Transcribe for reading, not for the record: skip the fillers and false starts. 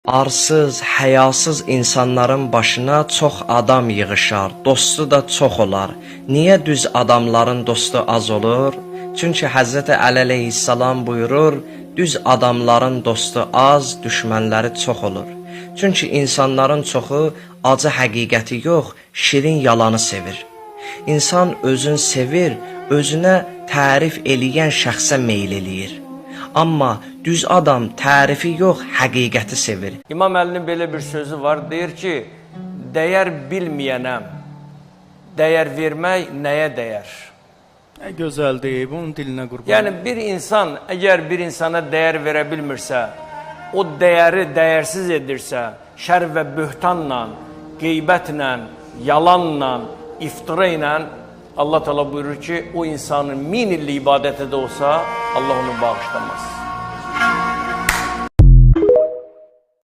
Arsız, həyasız insanların başına çox adam yığışar, dostu da çox olar. Niyə düz adamların dostu az olur? Çünki Hz. Əli əleyhissalam buyurur, düz adamların dostu az, düşmənləri çox olur. Çünki insanların çoxu acı həqiqəti yox, şirin yalanı sevir. İnsan özün sevir, özünə tərif eləyən şəxsə meyl eləyir. Amma düz adam tərifi yox, həqiqəti sevir. İmam Əlinin belə bir sözü var, deyir ki, dəyər bilməyənəm, dəyər vermək nəyə dəyər? Nə gözəl deyib, onun dilinə qurban. Yəni bir insan, əgər bir insana dəyər verə bilmirsə, o dəyəri dəyərsiz edirsə, şər və böhtanla, qeybətlə, yalanla, iftira ilə, Allah Teala buyurur ki, o insanın 1000 illik ibadəti də olsa, Allah onu bağışlamaz.